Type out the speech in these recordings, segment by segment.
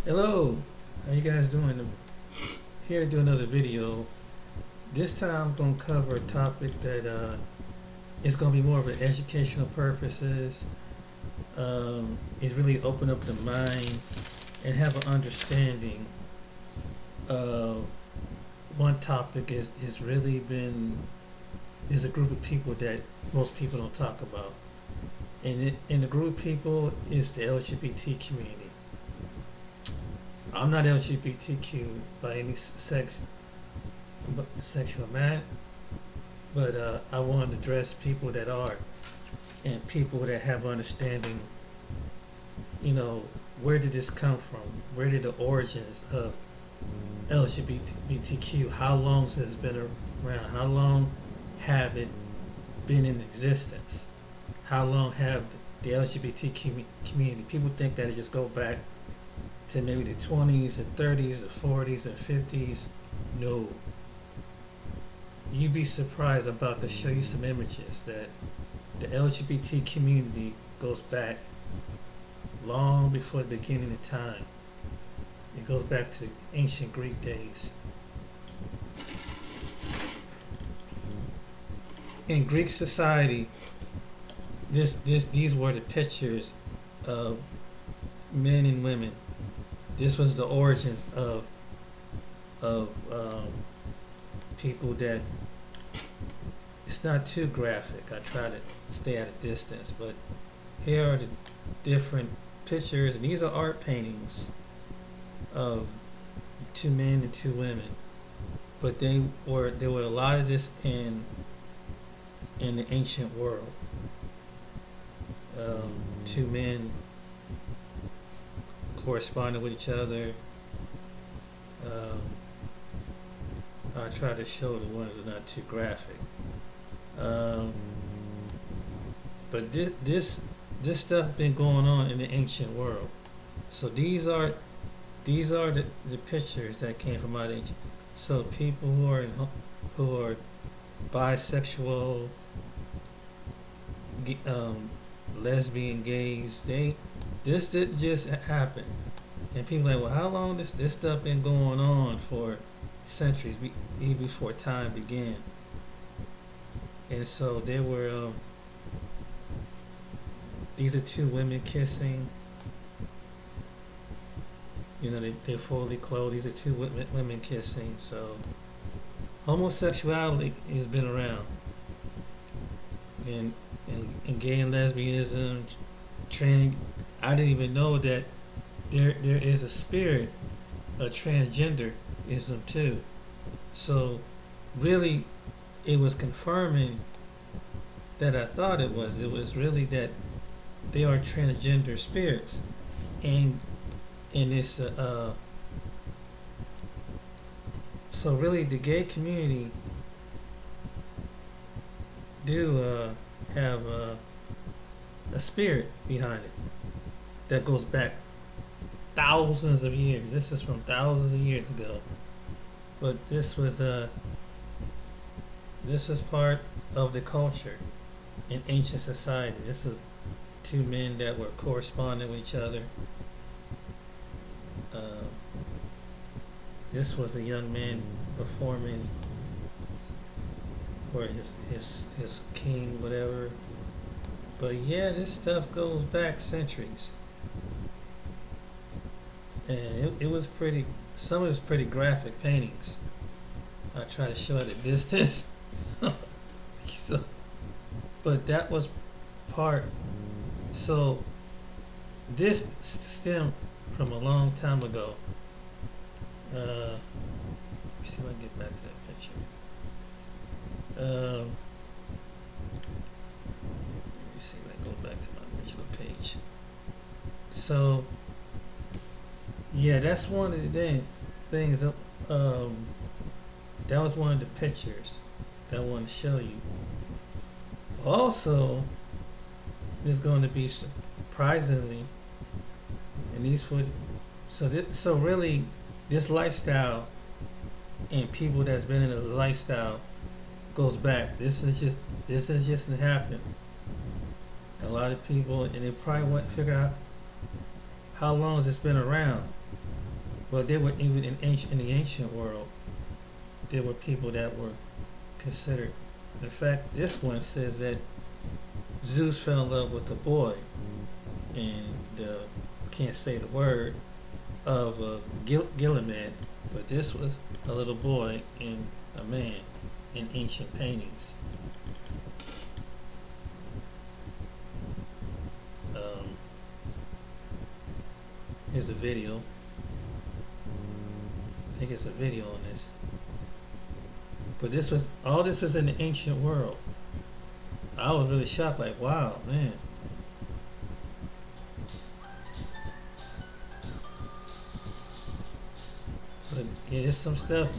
Hello, how you guys doing? I'm here to do another video. This time I'm going to cover a topic that is going to be more of an educational purposes. It's really open up the mind and have an understanding of one topic is really been is a group of people that most people don't talk about. And the group of people is the LGBT community. I'm not LGBTQ by any sexual man, but I want to address people that are and people that have understanding. Where did this come from? Where did the origins of LGBTQ? How long has it been around? How long have it been in existence? How long have the LGBT community? People think that it just go back to maybe the 20s and 30s, the 40s and 50s. No. You'd be surprised. I'm about to show you some images that the LGBT community goes back long before the beginning of time. It goes back to ancient Greek days. In Greek society, these were the pictures of men and women. This was the origins of people that. It's not too graphic. I try to stay at a distance, but here are the different pictures, and these are art paintings of two men and two women. But there were a lot of this in the ancient world. Two men corresponding with each other. I try to show the ones that are not too graphic. But this stuff's been going on in the ancient world. So these are the pictures that came from out of ancient. So people who are bisexual, lesbian, gays, this didn't just happen. And people are like, well, how long this stuff been going on for centuries, even before time began. And so there were these are two women kissing. They're fully clothed. These are two women kissing. So homosexuality has been around, and gay and lesbianism, trans. I didn't even know that there is a spirit of transgenderism too. So really, it was confirming that I thought it was. It was really that they are transgender spirits, and it's so really the gay community do have a spirit behind it that goes back thousands of years. This is from thousands of years ago, but this was part of the culture in ancient society. This was two men that were corresponding with each other. This was a young man performing for his king, whatever. But yeah, this stuff goes back centuries, and it was pretty. Some of it was pretty graphic paintings. I try to show at a distance. So, but that was part. So this stemmed from a long time ago. Let me see if I can get back to that picture. Let me see if I go back to my original page. So yeah, that's one of the things. That was one of the pictures that I want to show you. Also, there's going to be surprisingly, and these for so really this lifestyle and people that's been in this lifestyle goes back. This is just happened. A lot of people, and they probably won't figure out how long has this been around? Well, they were even in the ancient world. There were people that were considered. In fact, this one says that Zeus fell in love with a boy, and can't say the word of Gilgamesh, but this was a little boy and a man in ancient paintings. Here's a video. I think it's a video on this. But all this was in the ancient world. I was really shocked, like, wow, man. But yeah, there's some stuff.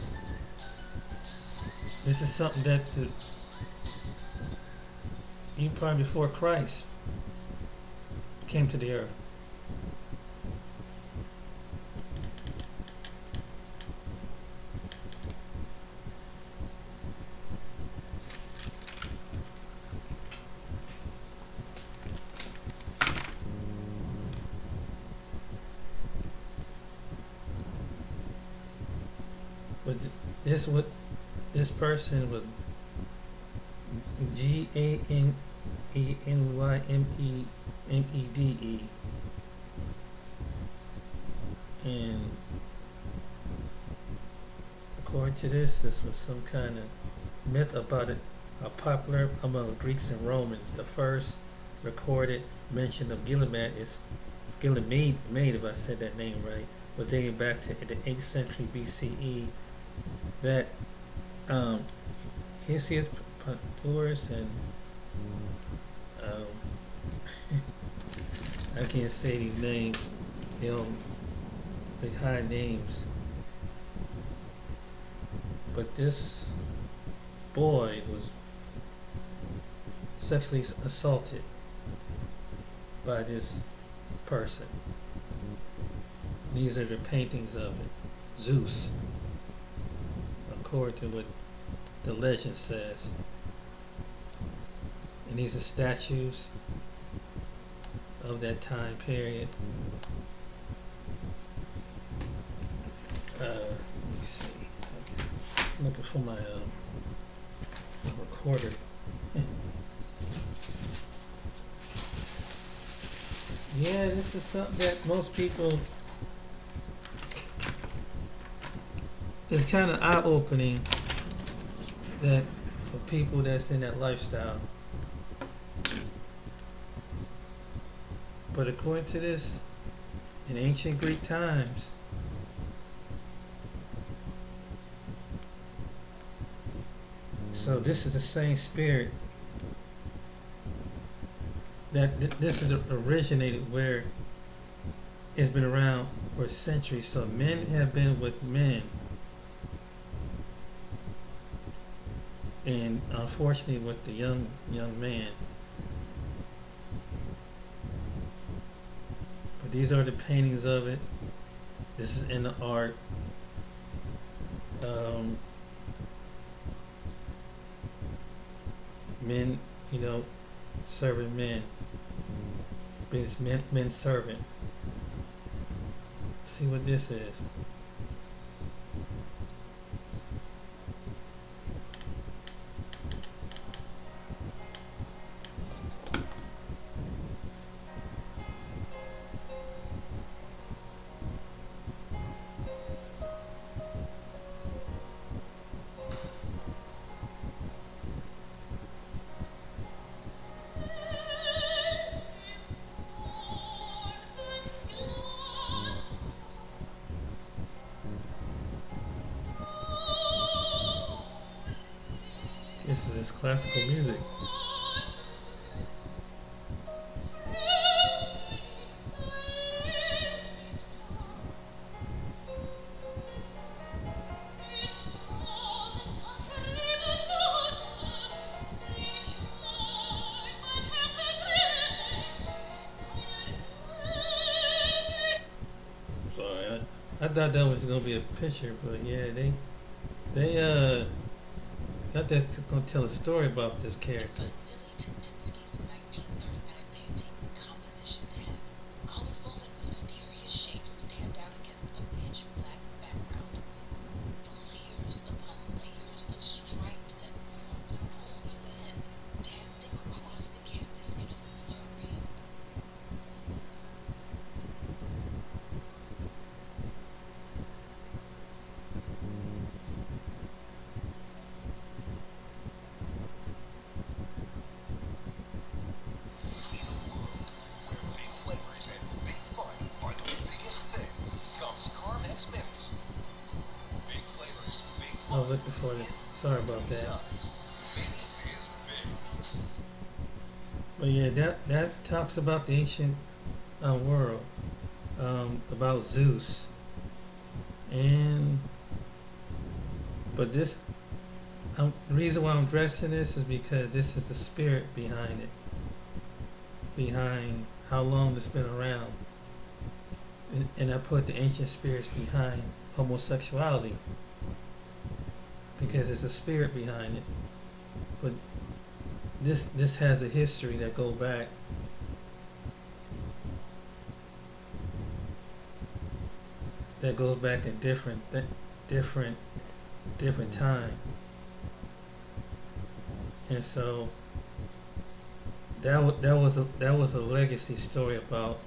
This is something that even probably before Christ came to the earth. But this person was Ganenymede, and according to this was some kind of myth about it, popular among Greeks and Romans. The first recorded mention of Gilgamesh is Gilgamesh, if I said that name right, was dating back to the 8th century BCE. That here's Pontus and I can't say these names. They don't big high names. But this boy was sexually assaulted by this person. These are the paintings of it. Zeus, according to what the legend says. And these are statues of that time period. Let me see. I'm looking for my recorder. Yeah, this is something that most people, it's kind of eye-opening that for people that's in that lifestyle. But according to this, in ancient Greek times, so this is the same spirit that this is originated where it's been around for centuries. So men have been with men, and unfortunately with the young man. But these are the paintings of it. This is in the art. Men, serving men. Being men servant. See what this is. This is his classical music. Sorry, I thought that was gonna be a picture, but yeah, they thought that's gonna tell a story about this character. Vasily Kandinsky's 1939 painting, Composition 10, colorful and mysterious. against a pitch black background. The layers upon layers of stripes and forms pull you in, dancing across the canvas in a flurry of I was looking for it. Sorry about that. But yeah, that talks about the ancient world, about Zeus, and but this the reason why I'm addressing this is because this is the spirit behind it, behind how long it's been around, and I put the ancient spirits behind homosexuality because it's a spirit behind it. But this has a history that goes back a different time, and so that was a legacy story about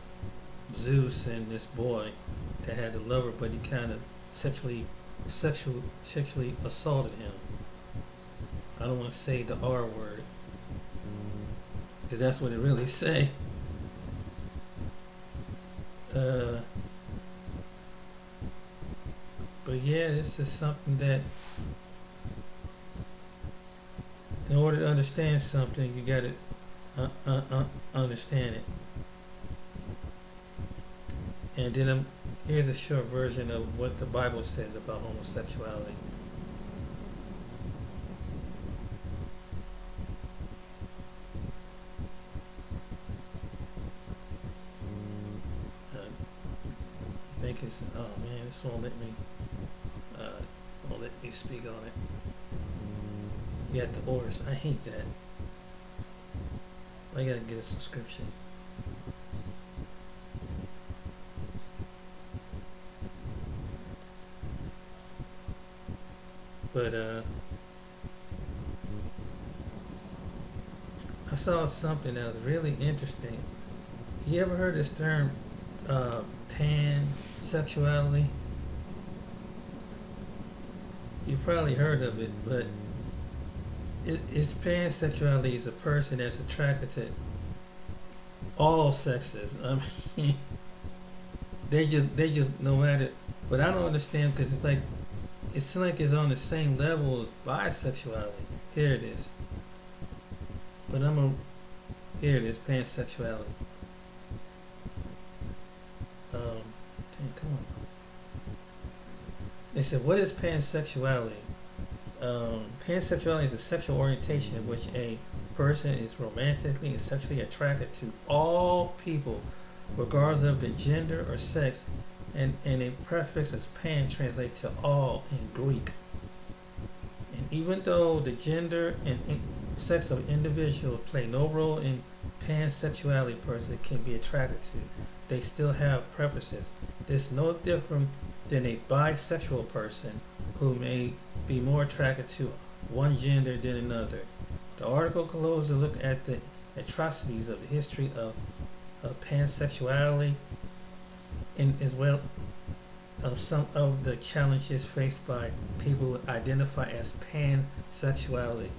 Zeus and this boy that had a lover, but he kind of sexually assaulted him. I don't want to say the R word because that's what it really say. But yeah, this is something that, in order to understand something, you got to understand it. And then here's a short version of what the Bible says about homosexuality. I think it's, oh man, this won't let me speak on it. You got the orders. I hate that. I gotta get a subscription. But I saw something that was really interesting. You ever heard this term pansexuality? You probably heard of it, but it's pansexuality is a person that's attracted to all sexes. I mean, they just no matter. But I don't understand because it's like it's on the same level as bisexuality. Here it is. But here it is, pansexuality. Come on. They said, what is pansexuality? Pansexuality is a sexual orientation in which a person is romantically and sexually attracted to all people, regardless of their gender or sex, and a prefix as pan translates to all in Greek. And even though the gender and sex of individuals play no role in pansexuality, a person can be attracted to, they still have preferences. This is no different than a bisexual person who may be more attracted to one gender than another. The article closes a look at the atrocities of the history of pansexuality and as well some of the challenges faced by people who identify as pansexuality.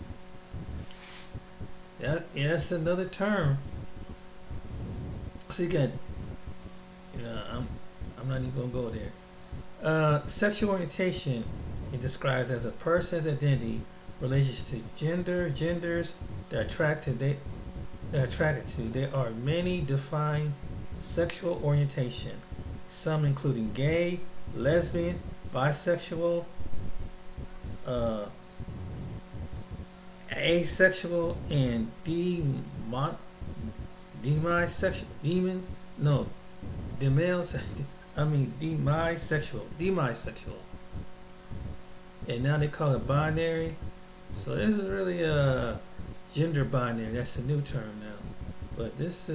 Yeah, that's another term. So you got, I'm not even gonna go there. Sexual orientation it describes as a person's identity, relationship to genders they're attracted to. There are many defined sexual orientation, some including gay, lesbian, bisexual, asexual, and demisexual. And now they call it binary. So this is really a gender binary. That's a new term now. But this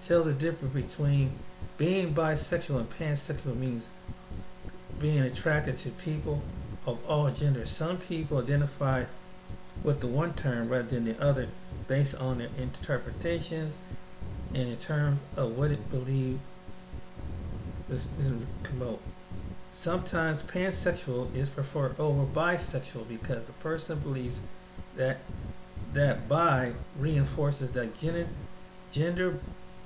tells the difference between Being bisexual and pansexual means being attracted to people of all genders. Some people identify with the one term rather than the other based on their interpretations and in terms of what it believes this promote. Sometimes pansexual is preferred over bisexual because the person believes that bi reinforces that gender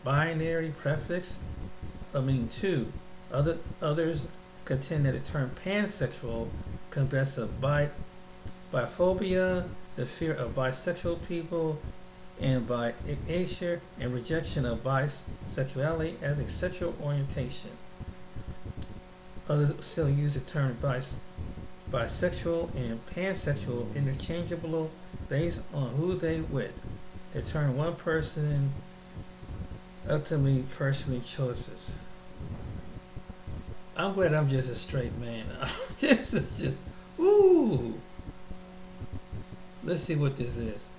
binary prefix. Two. Others contend that the term pansexual combats of biphobia, the fear of bisexual people, and by erasure and rejection of bisexuality as a sexual orientation. Others still use the term bisexual and pansexual interchangeable based on who they with. The term one person ultimately personally chooses. I'm glad I'm just a straight man. This is just, woo. Let's see what this is.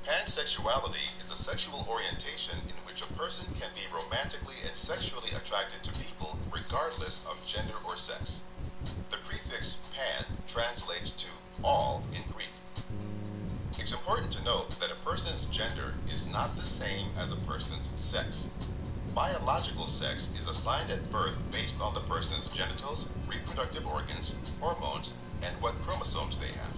Pansexuality is a sexual orientation in which a person can be romantically and sexually attracted to people regardless of gender or sex. The prefix pan translates to all in Greek. It's important to note that a person's gender is not the same as a person's sex. Biological sex is assigned at birth based on the person's genitals, reproductive organs, hormones, and what chromosomes they have.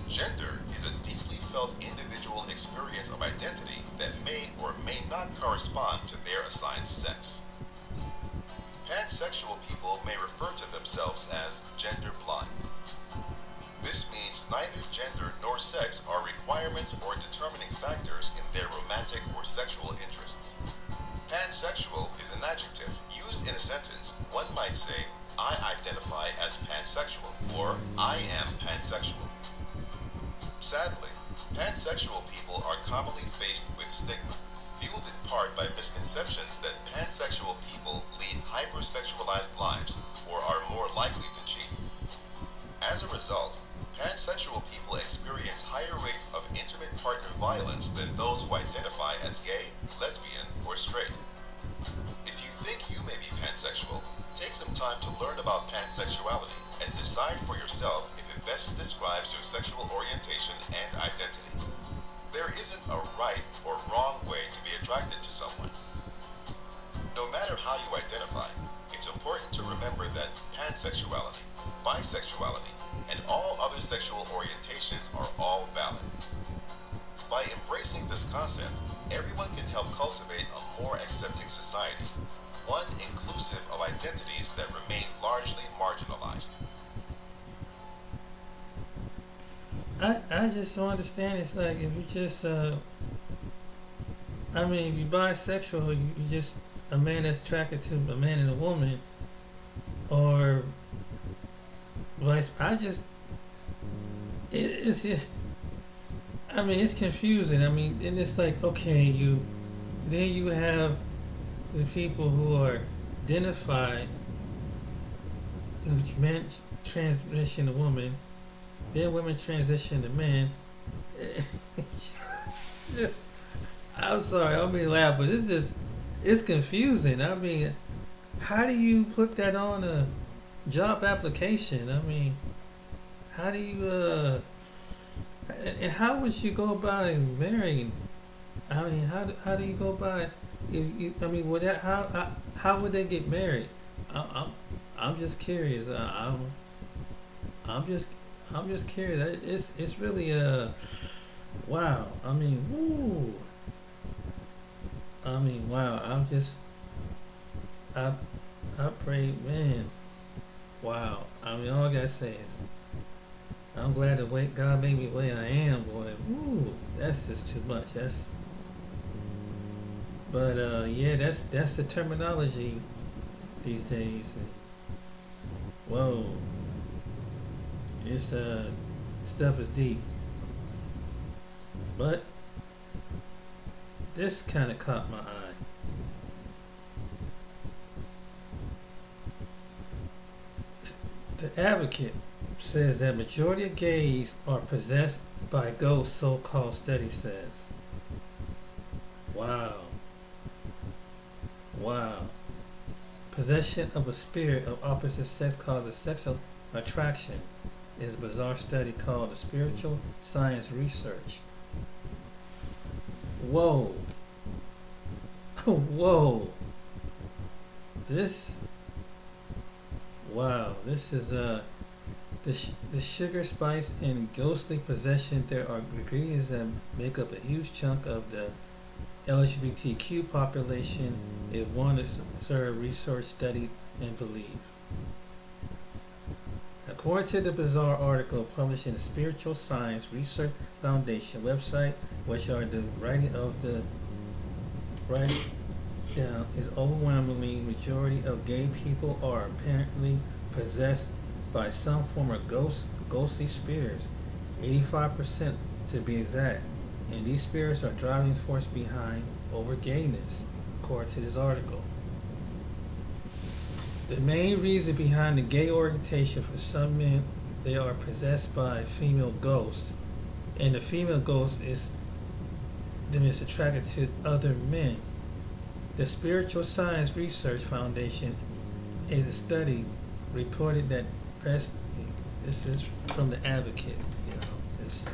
Gender is a deeply felt individual experience of identity that may or may not correspond to their assigned sex. Pansexual people may refer to themselves as gender blind. This means neither gender nor sex are requirements or determining factors in their romantic or sexual interests. Pansexual is an adjective used in a sentence. One might say, I identify as pansexual, or I am pansexual. Sadly, pansexual people are commonly faced with stigma, fueled in part by misconceptions that pansexual people lead hypersexualized lives or are more likely to cheat. As a result, pansexual people experience higher rates of intimate partner violence than those who identify as gay, lesbian, or straight. If you think you may be pansexual, take some time to learn about pansexuality and decide for yourself if it best describes your sexual orientation and identity. There isn't a right or wrong way to be attracted to someone. No matter how you identify, it's important to remember that pansexuality, bisexuality, and all other sexual orientations are all valid. By embracing this concept, everyone can help cultivate a more accepting society, one inclusive of identities that remain largely marginalized. I just don't understand. It's like if you just, if you're bisexual, you just a man that's attracted to a man and a woman, or vice. It's confusing. And it's like, okay, then you have the people who are identified, which men transition to woman, then women transition to men. I'm sorry, I don't mean to laugh, but it's confusing. How do you put that on a job application? How do you, and how would you go about marrying? How do you go about? How would they get married? I'm just curious. I'm just curious. It's really wow. Woo. Wow. I pray, man. Wow. All I gotta say is, I'm glad the way God made me the way I am, boy. Woo. That's just too much. Yeah, that's the terminology these days. Whoa. This stuff is deep. But this kind of caught my eye. The Advocate says that majority of gays are possessed by ghosts, so-called study says. Wow. Wow. Possession of a spirit of opposite sex causes sexual attraction is a bizarre study called the spiritual science research. Whoa. Whoa. This. Wow. This is the sugar, spice, and ghostly possession. There are ingredients that make up a huge chunk of the LGBTQ population. It wonders research, studied, and believed. According to the bizarre article published in the Spiritual Science Research Foundation website, which are the writing of the writing down, is overwhelmingly majority of gay people are apparently possessed by some form of ghostly spirits, 85% to be exact. And these spirits are driving force behind over gayness, according to this article. The main reason behind the gay orientation for some men, they are possessed by female ghosts, and the female ghost is them is attracted to other men. The Spiritual Science Research Foundation is a study reported that this is from the Advocate, this.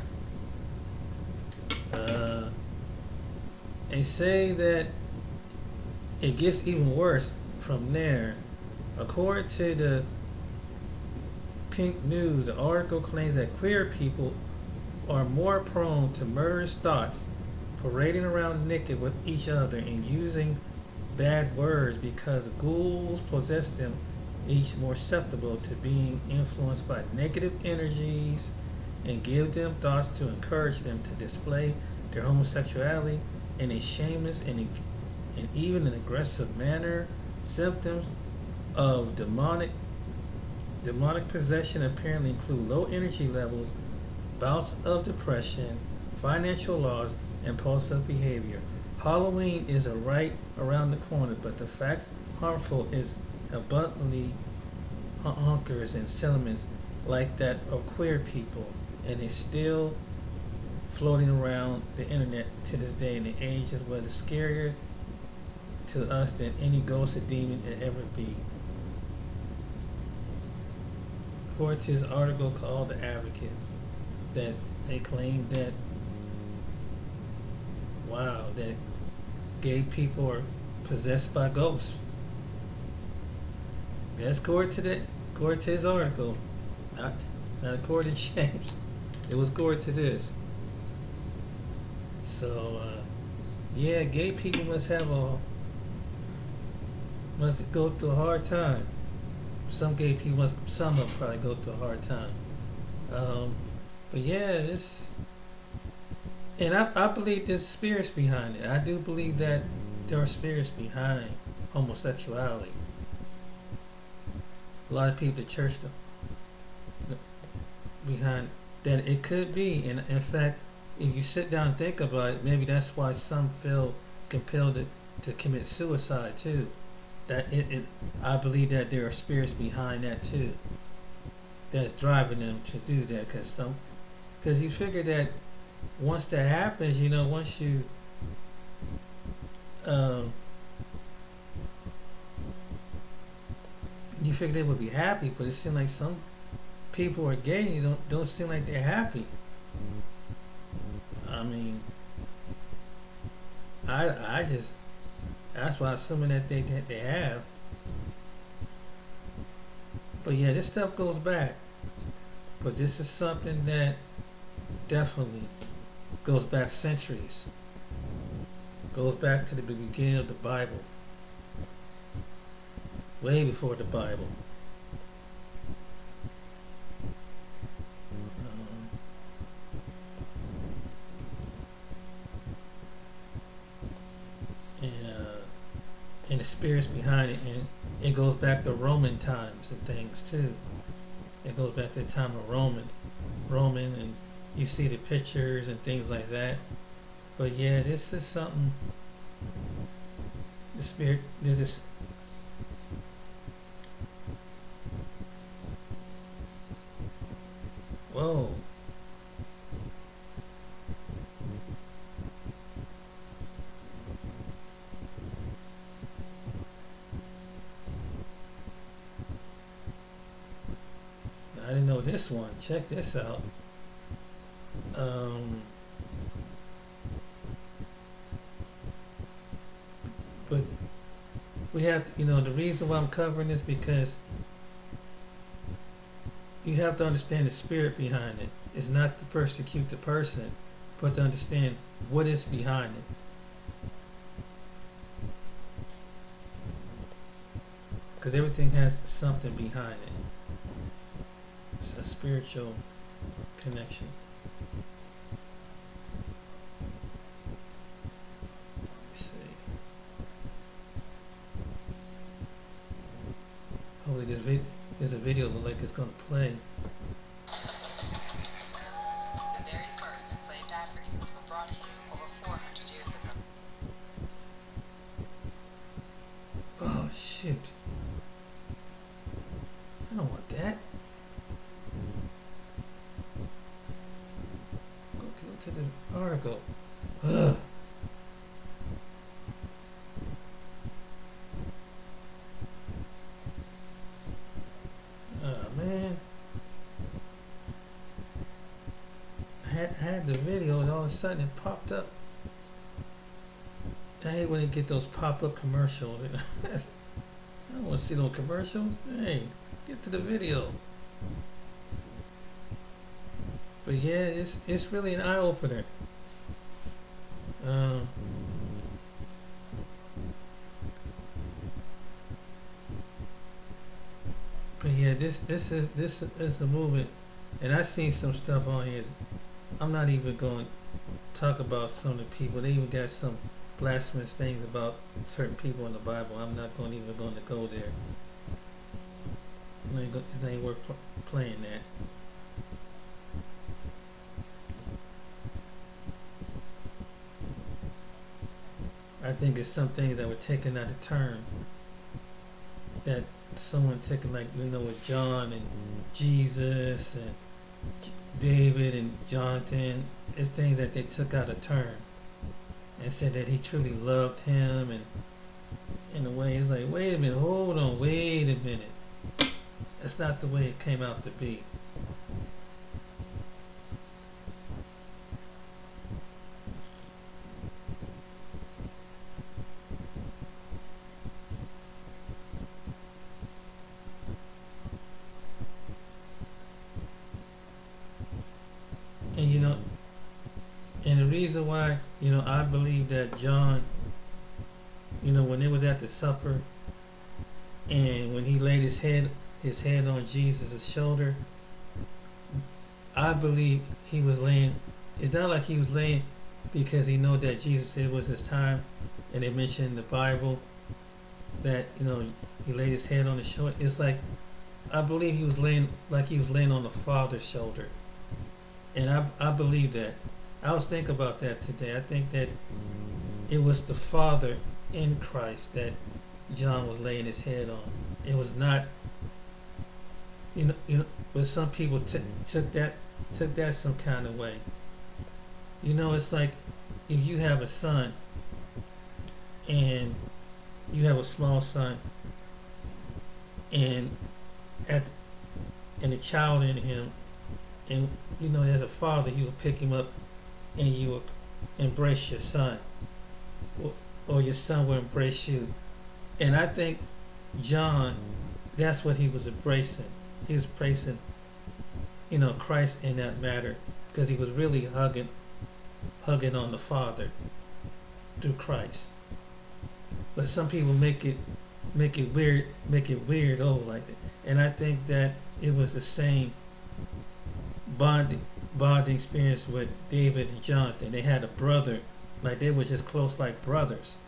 They say that it gets even worse from there. According to the Pink News, the article claims that queer people are more prone to murderous thoughts, parading around naked with each other and using bad words because ghouls possess them, each more susceptible to being influenced by negative energies and give them thoughts to encourage them to display their homosexuality in a shameless and even an aggressive manner. Symptoms of demonic possession apparently include low energy levels, bouts of depression, financial loss, impulsive behavior. Halloween is right around the corner, but the facts harmful is abundantly hunkers and sentiments like that of queer people, and it's still floating around the internet to this day, and the age is what is scarier to us than any ghost or demon could ever be. According to this article called The Advocate, that they claim that that gay people are possessed by ghosts. That's according to his article, not according to James. It was according to this. So yeah, gay people must go through a hard time. Some gay people some of them probably go through a hard time. But yeah, and I believe there's spirits behind it. I do believe that there are spirits behind homosexuality. A lot of people, the church, behind that it could be. And in fact, if you sit down and think about it, maybe that's why some feel compelled to commit suicide too. That I believe that there are spirits behind that too, that's driving them to do that. Because you figure that once that happens, once you you figure they would be happy, but it seems like some people are gay, don't seem like they're happy. I mean, I just, that's why I'm assuming that they have. But yeah, this stuff goes back. But this is something that definitely goes back centuries. Goes back to the beginning of the Bible. Way before the Bible. And the spirits behind it, and it goes back to Roman times and things too. It goes back to the time of Roman, and you see the pictures and things like that. But yeah, this is something. The spirit, there's this. Whoa. this one. Check this out. But we have, the reason why I'm covering this because you have to understand the spirit behind it. It's not to persecute the person, but to understand what is behind it. Because everything has something behind it. It's a spiritual connection. Let's see. Hopefully there's a video look like it's going to play. The very first enslaved Africans were brought here over 400 years ago. Oh, shoot. I don't want that. Go to the article. Ugh. Man. I had the video and all of a sudden it popped up. I hate when they get those pop-up commercials. I don't want to see no commercials. Hey, get to the video. But yeah, it's really an eye-opener. But yeah, this is a movement, and I seen some stuff on here. I'm not even going to talk about some of the people. They even got some blasphemous things about certain people in the Bible. I'm not even going to go there. It's not even worth playing that. I think it's some things that were taken out of turn. That someone taken, like, with John and Jesus and David and Jonathan. It's things that they took out of turn and said that he truly loved him, and in a way it's like, wait a minute, hold on, wait a minute. That's not the way it came out to be. And and the reason why, I believe that John, when it was at the supper and when he laid his head on Jesus' shoulder, I believe he was laying, it's not like he was laying because he know that Jesus said it was his time, and they mentioned in the Bible that, he laid his head on his shoulder. It's like, I believe he was laying on the Father's shoulder. And I believe that. I was thinking about that today. I think that it was the Father in Christ that John was laying his head on. It was not, but some people took that some kind of way. It's like if you have a son and you have a small son, and the child in him, and as a father, you would pick him up and you would embrace your son, or your son would embrace you. And I think John, that's what he was embracing. He was embracing, Christ in that matter, because he was really hugging on the Father through Christ. But some people make it weird, like that. And I think that it was the same bonding experience with David and Jonathan. They had a brother, like they were just close like brothers.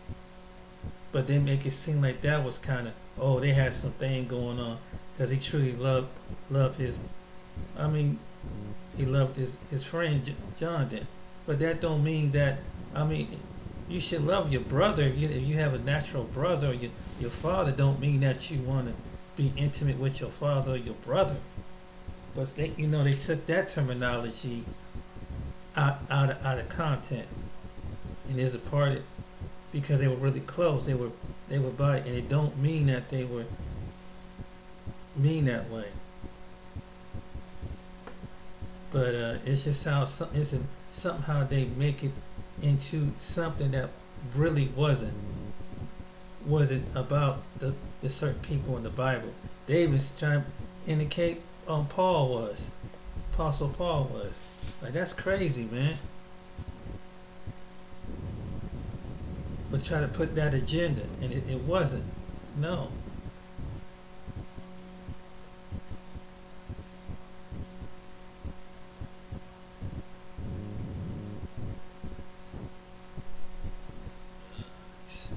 But they make it seem like that was kind of, they had something going on, because he truly loved his, he loved his friend Jonathan. But that don't mean that, you should love your brother. If you have a natural brother, or your father, don't mean that you want to be intimate with your father or your brother. But they took that terminology out of content, and there's a part of, because they were really close. They were by, and it don't mean that they were mean that way. But it's just how it's somehow they make it into something that really wasn't about the certain people in the Bible. They was trying to indicate Apostle Paul was. Like, that's crazy, man. But try to put that agenda, and it wasn't. No. Let's see.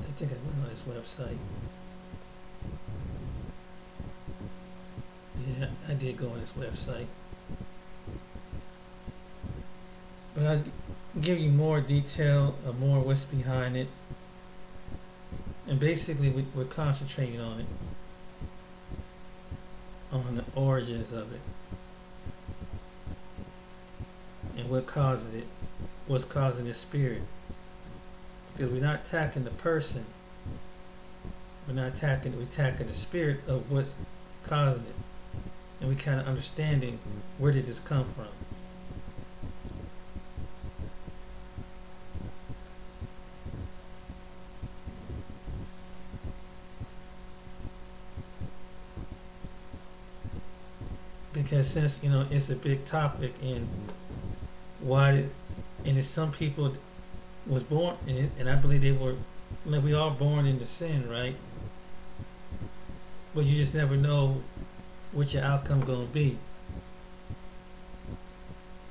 I think I went on his website. Yeah, I did go on his website. But I'll give you more detail, more what's behind it. And basically, we're concentrating on it, on the origins of it, and what causes it, what's causing the spirit. Because we're not attacking the person, we're attacking the spirit of what's causing it. And we kind of understanding where did this come from. Because since it's a big topic, and it's some people was born in it, and I believe they were, like, we all born into sin, right? But you just never know what your outcome gonna be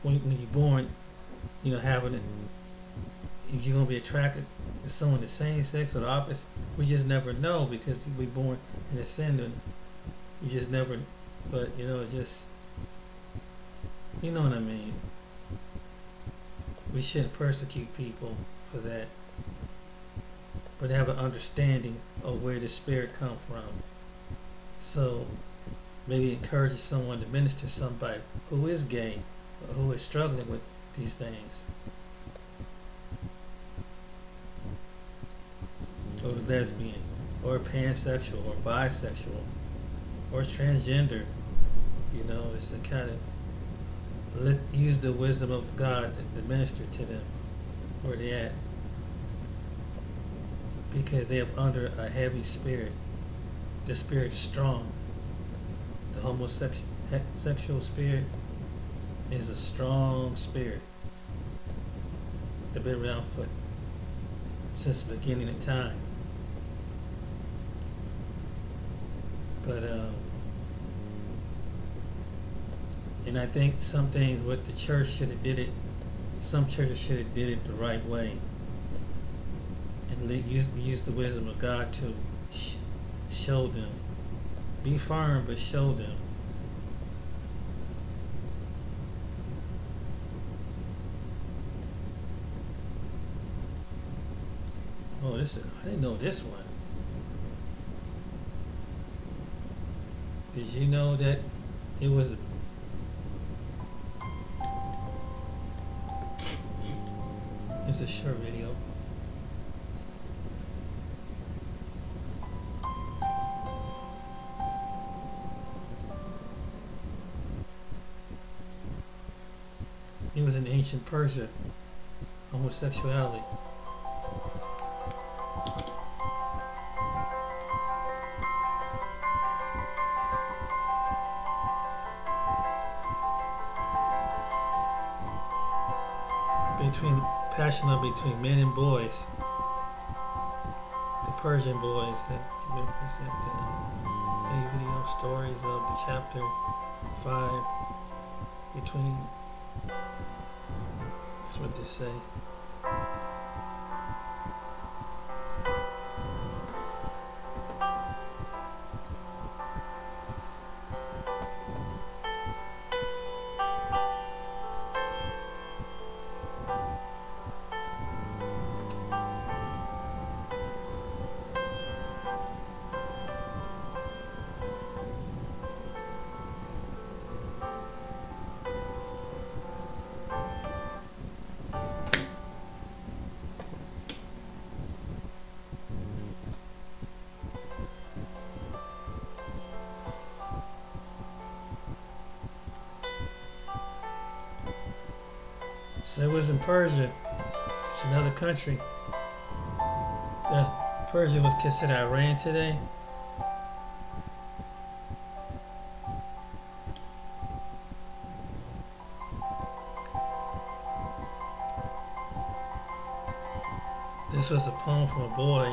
when you're born. Having it, if you're gonna be attracted to someone the same sex or the opposite. We just never know, because we born in a sin, and you just never. But just what I mean. We shouldn't persecute people for that, but have an understanding of where the spirit come from. So maybe encourage someone to minister to somebody who is gay or who is struggling with these things, or lesbian, or pansexual, or bisexual, or transgender. It's a kind of use the wisdom of God to minister to them where they at, because they are under a heavy spirit. The spirit is strong. The homosexual spirit is a strong spirit. They've been around since the beginning of time. But and I think some things what the church should have did it. Some churches should have did it the right way, and use the wisdom of God to show them. Be firm, but show them. Oh, I didn't know this one. Did you know that it was? It's a short video. It was in ancient Persia, homosexuality. Passion between men and boys. The Persian boys that represent video stories of the chapter 5 between. That's what they say. So it was in Persia. It's another country. That's Persia was considered Iran today. This was a poem from a boy.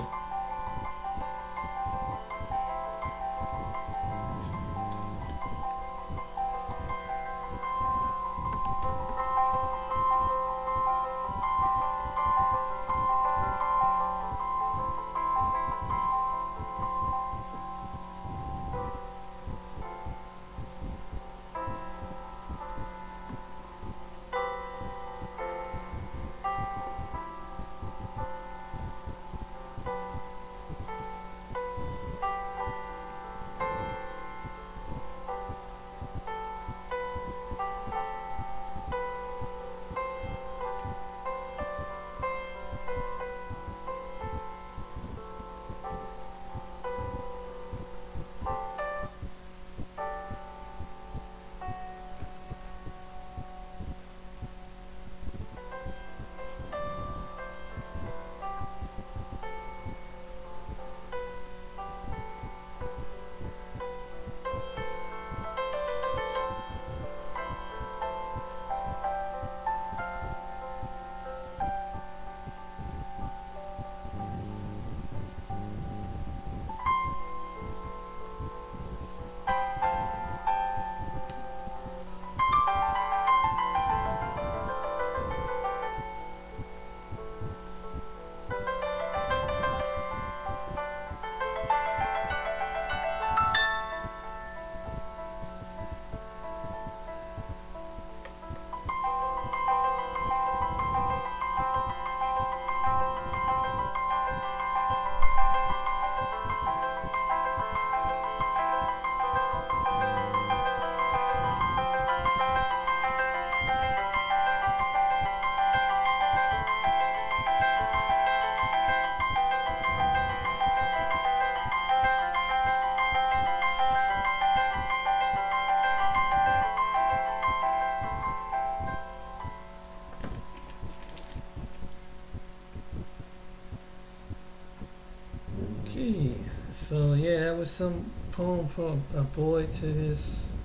Okay, so yeah, that was some poem from a boy to his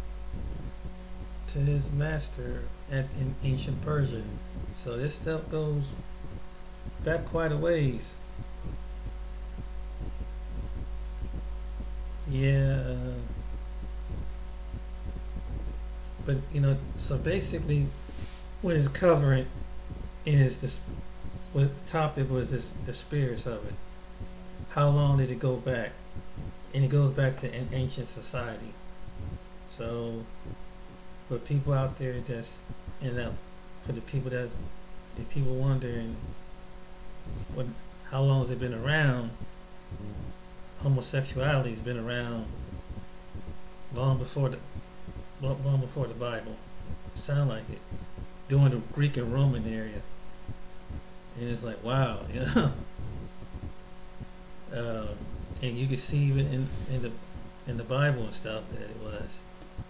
master in ancient Persia. So this stuff goes back quite a ways. Yeah, but so basically, what it's covering is this. What the topic was this the spirits of it. How long did it go back? And it goes back to an ancient society. So, for people out there for the people if people wondering how long has it been around? Homosexuality has been around long before the Bible. Sound like it during the Greek and Roman area, and it's like wow, and you can see even in the Bible and stuff that it was.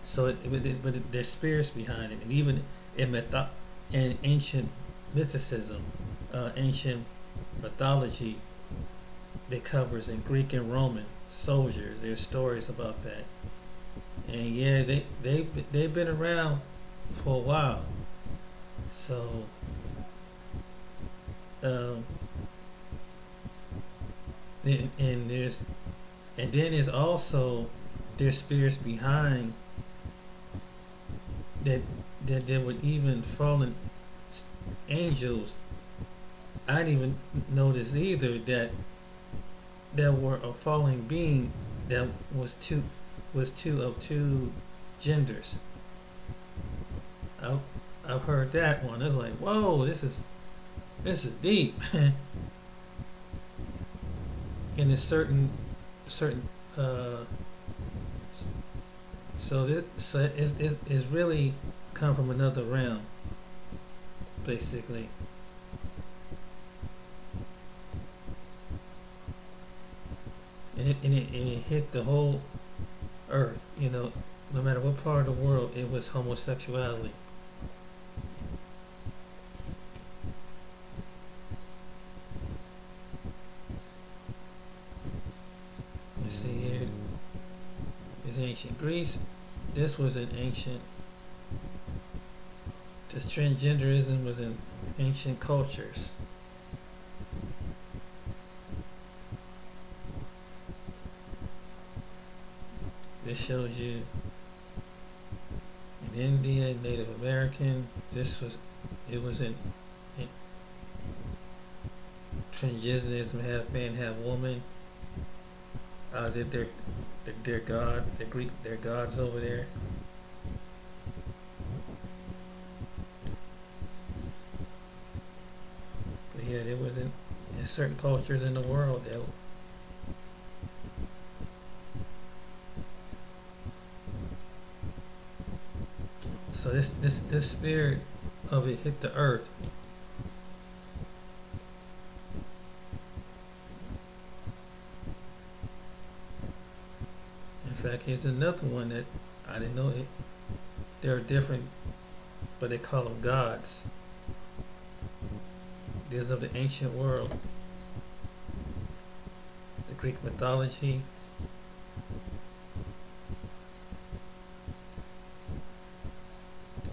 So, but there's spirits behind it, and even in ancient mysticism, ancient mythology that covers in Greek and Roman soldiers. There's stories about that, and yeah, they've been around for a while. So, and then there's spirits behind that there were even fallen angels. I didn't even notice either that there were a fallen being that was two of two genders. I've heard that one. It's like, whoa, this is deep. And it's certain so it's really come from another realm, basically. And it hit the whole earth, no matter what part of the world, it was homosexuality. ancient Greece. This was in ancient. This transgenderism was in ancient cultures. This shows you in India, Native American. It was in transgenderism, half man, half woman. Their god, their gods over there. But yeah, there was in certain cultures in the world that. So this spirit of it hit the earth. In fact, here's another one that I didn't know it. They're different, but they call them gods. These of the ancient world, the Greek mythology.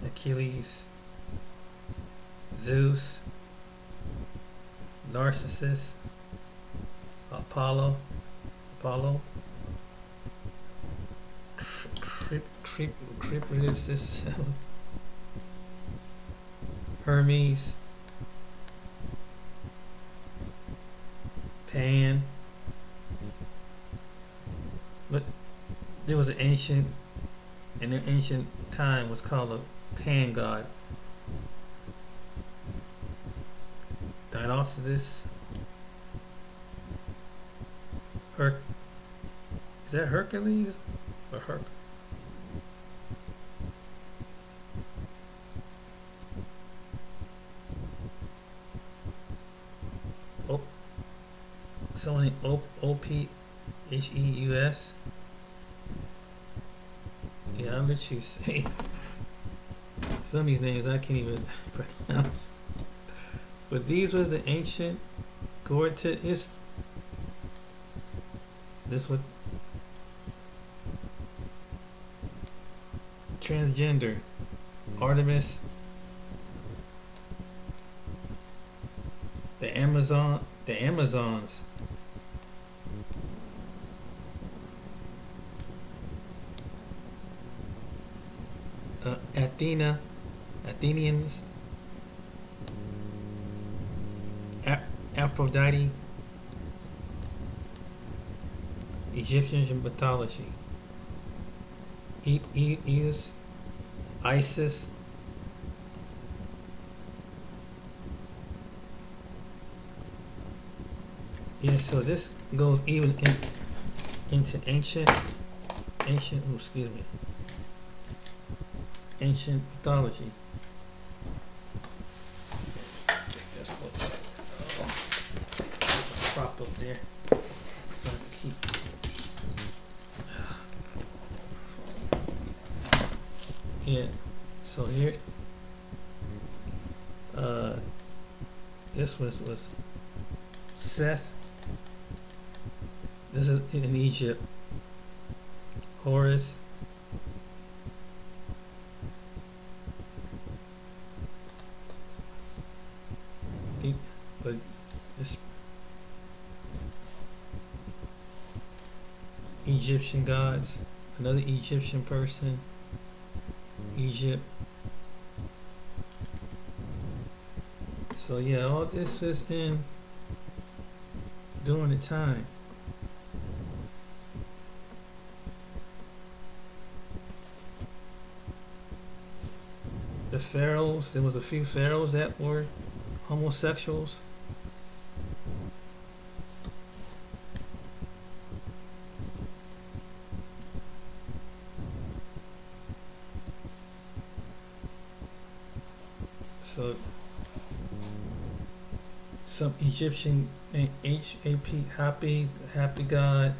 Achilles, Zeus, Narcissus, Apollo, Criprius, Hermes, Pan. But there was an ancient, in an ancient time, was called a Pan god. Dionysus. Is that Hercules or Sony Opheus. Yeah, I'll let you say. Some of these names I can't even pronounce. But these was the ancient Gortys. This what transgender Artemis, the Amazons. Athenians, Aphrodite, Egyptian mythology, Eos, Isis, yeah. So this goes even into ancient. Ancient mythology. Take this book. Prop up there so I can keep. Yeah. So here, this was Seth. This is in Egypt. Horus. But this Egyptian gods, another Egyptian person, Egypt. So yeah, all this was in during the time. The pharaohs, there was a few pharaohs that were homosexuals. So some Egyptian named Happy God,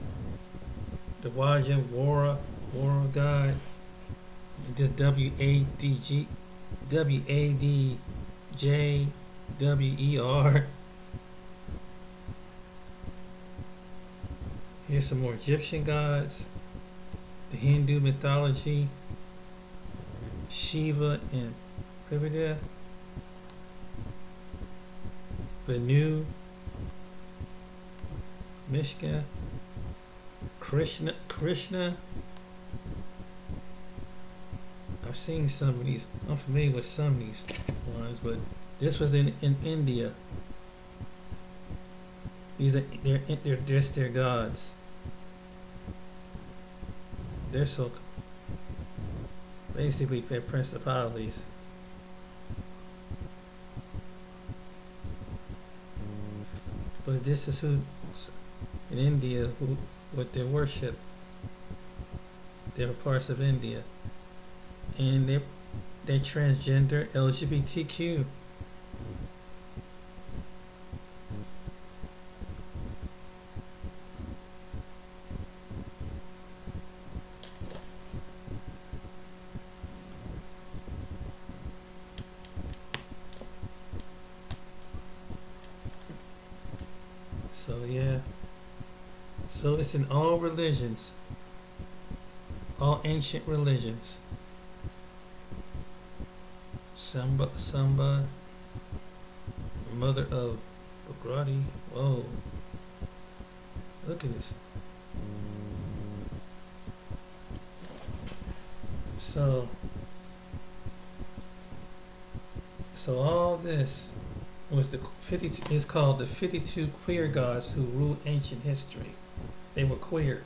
the Waja Wara God, this WADJWER. Here's some more Egyptian gods. the Hindu mythology, Shiva and Prithia, Venu, Mishka, Krishna. I've seen some of these. I'm familiar with some of these ones, but this was in India. These are they're just their gods. They're so basically they're principalities. But this is who in India who what they worship. They're parts of India, and they're transgender LGBTQ. So yeah. So it's in all religions, all ancient religions. Samba, mother of Bhagrati. Whoa. Look at this. So all this was the 52 is called the 52 queer gods who ruled ancient history. They were queer.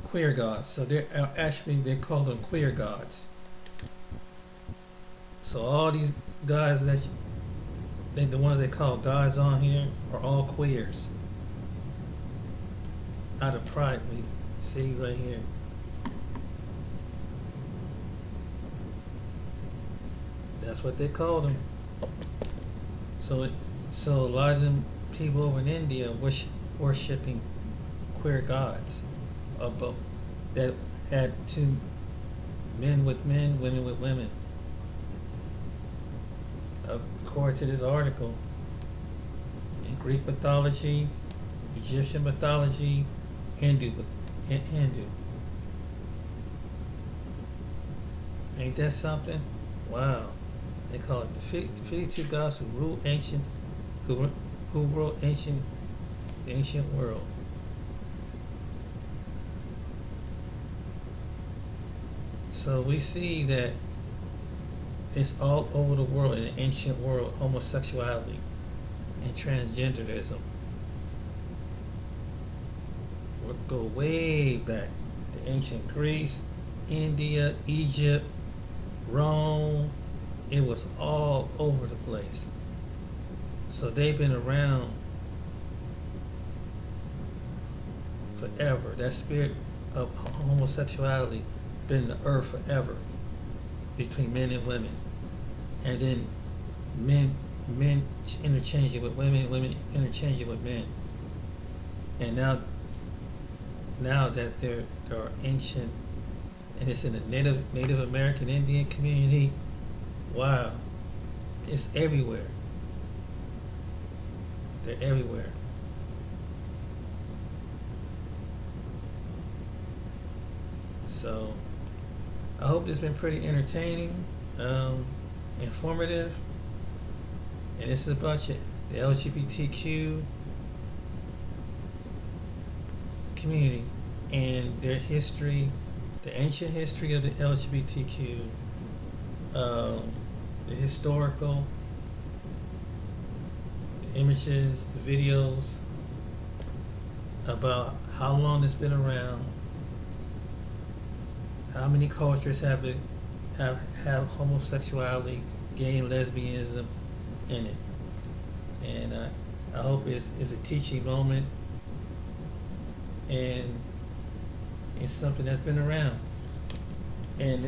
Queer gods. So they call them queer gods. So all these guys the ones they call gods on here are all queers. Out of pride, we see right here. That's what they call them. So a lot of them people over in India worshipping queer gods, that had two men with men, women with women. According to this article, in Greek mythology, Egyptian mythology, Hindu. Ain't that something? Wow. They call it the 52 gods who ruled the ancient world. So we see that it's all over the world in the ancient world, homosexuality and transgenderism. We'll go way back to ancient Greece, India, Egypt, Rome. It was all over the place. So they've been around forever. That spirit of homosexuality been in the earth forever, between men and women. And then men interchanging with women, women interchanging with men. And now that there are ancient, and it's in the Native American Indian community, wow, it's everywhere. They're everywhere. So I hope it's been pretty entertaining, informative, and this is about the LGBTQ community and their history, the ancient history of the LGBTQ, the historical, the images, the videos about how long it's been around, how many cultures have homosexuality, gay and lesbianism in it. And I hope it's a teaching moment, and it's something that's been around. And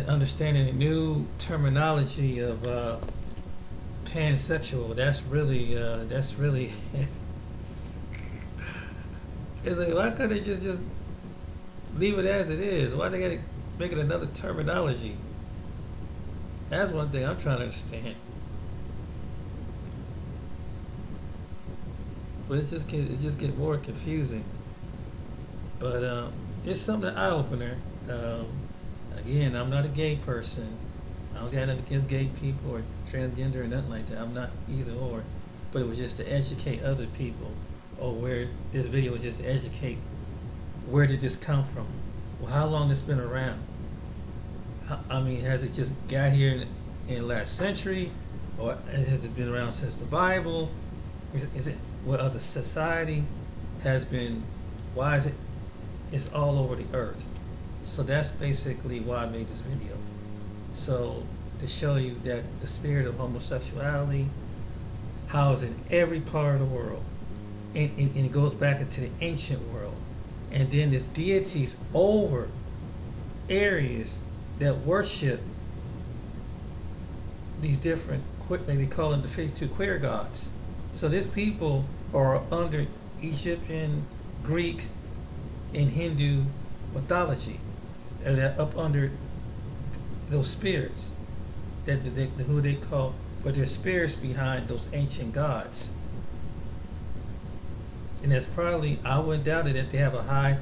understanding the new terminology of pansexual, that's really it's like, why couldn't they just leave it as it is? Why they gotta make it another terminology? That's one thing I'm trying to understand. but it just get more confusing. But it's something eye opener. Again, I'm not a gay person. I don't got nothing against gay people or transgender or nothing like that. I'm not either or. But it was just to educate other people, or where this video was just to educate where did this come from? Well, how long this been around? I mean, has it just got here in the last century, or has it been around since the Bible? Is it what other society has been? Why is it? It's all over the earth. So that's basically why I made this video. So to show you that the spirit of homosexuality, how it's in every part of the world, and it goes back into the ancient world, and then there's deities over areas that worship these different, they call them the 52 queer gods. So these people are under Egyptian, Greek, and Hindu mythology, and they're up under those spirits who they call, but there's spirits behind those ancient gods. And that's probably, I wouldn't doubt it, that they have a high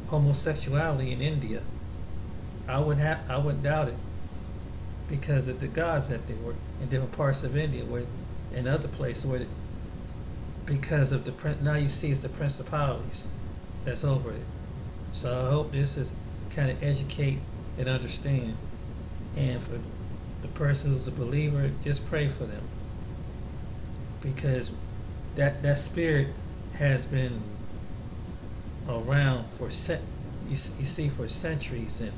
homosexuality in India. I wouldn't doubt it, because of the gods that they were in different parts of India, where and other places where, because of now you see it's the principalities that's over it. So I hope this is kind of educate and understand. And for the person who's a believer, just pray for them, because that spirit has been around for you see for centuries and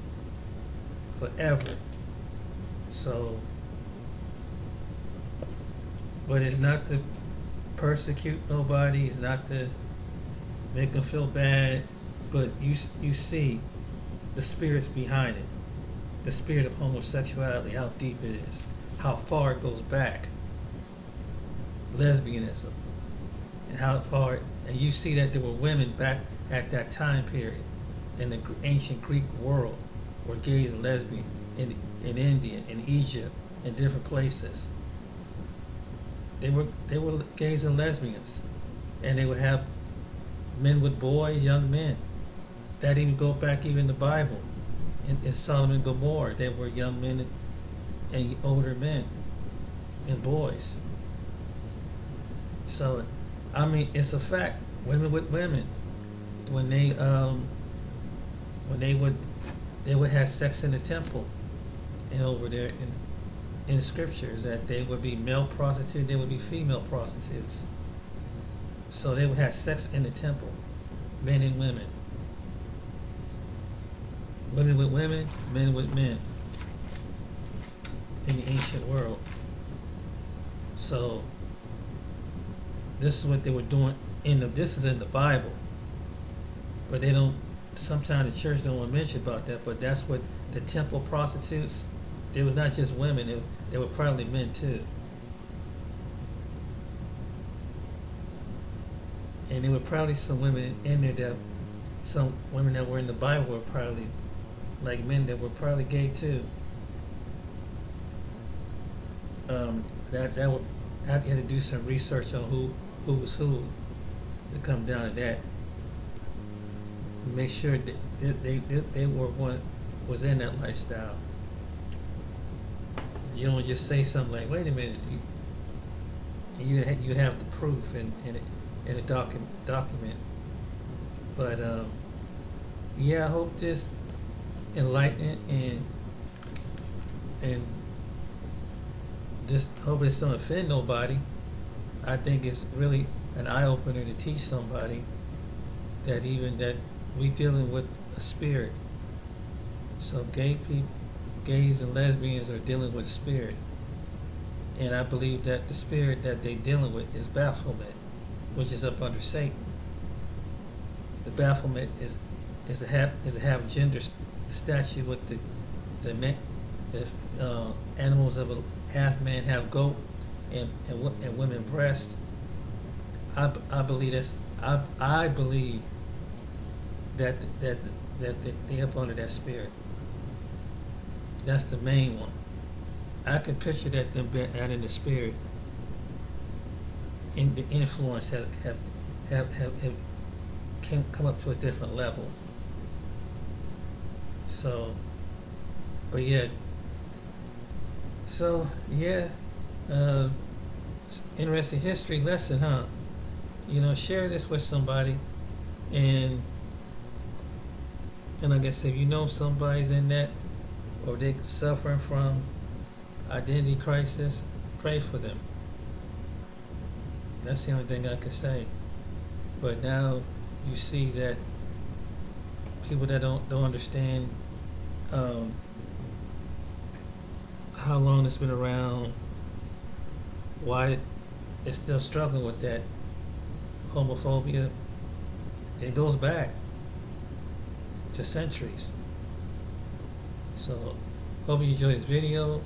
forever. So, but it's not to persecute nobody. It's not to make them feel bad. But you see the spirits behind it, the spirit of homosexuality, how deep it is, how far it goes back, lesbianism, and how far, and you see that there were women back at that time period in the ancient Greek world were gays and lesbians, in India, in Egypt, in different places. They were gays and lesbians, and they would have men with boys, young men. That even go back even in the Bible. In Solomon and Gomorrah, there were young men and older men and boys. So, I mean, it's a fact. Women with women, when they would have sex in the temple, and over there in scriptures that they would be male prostitutes, they would be female prostitutes. So they would have sex in the temple, men and women. Women with women, men with men in the ancient world. So this is what they were doing this is in the Bible. But they don't, sometimes the church don't want to mention about that, but that's what the temple prostitutes, they was not just women, they were probably men too. And there were probably some women in there some women that were in the Bible were probably like men that were probably gay too. That would have to do some research on who was who to come down to that. Make sure that they were one was in that lifestyle. You don't just say something like, "Wait a minute," you have the proof in a document. But yeah, I hope this enlighten and just hope this don't offend nobody. I think it's really an eye opener to teach somebody that even that we dealing with a spirit. So gays and lesbians are dealing with a spirit, and I believe that the spirit that they dealing with is Baphomet, which is up under Satan. The Baphomet is a half gender statue with the animals of a half man, half goat, and women breast. I believe I believe that they up under that spirit. That's the main one. I can picture that them being out in the spirit. in the influence have can come up to a different level. So, but yeah, so yeah, it's interesting history lesson, huh? Share this with somebody, and like I said, if you know somebody's in that, or they're suffering from identity crisis, pray for them. That's the only thing I can say. But now you see that people that don't understand how long it's been around, why it's still struggling with that homophobia. It goes back to centuries. So hope you enjoy this video.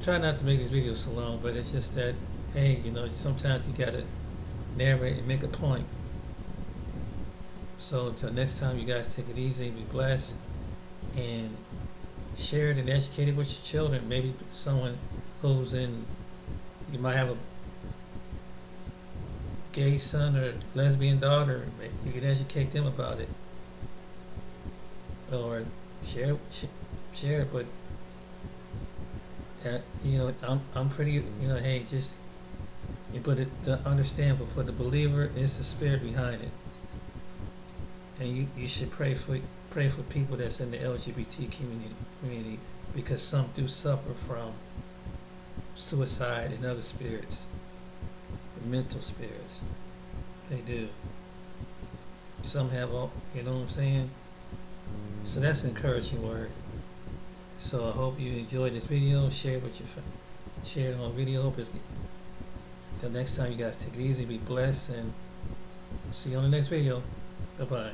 Try not to make this video so long, but it's just that, hey, sometimes you gotta narrate and make a point. So until next time, you guys take it easy, be blessed, and share it and educate it with your children. Maybe someone who's you might have a gay son or lesbian daughter. You can educate them about it, or share it. But I'm pretty. Hey, just but to understand. But for the believer, it's the spirit behind it, and you should pray for people that's in the LGBT community, because some do suffer from suicide and other spirits, mental spirits. They do. Some have all, you know what I'm saying? So that's an encouraging word. So I hope you enjoyed this video. Share it with your friends. Share it on video. Hope it's till next time, you guys take it easy, be blessed, and see you on the next video. Bye bye.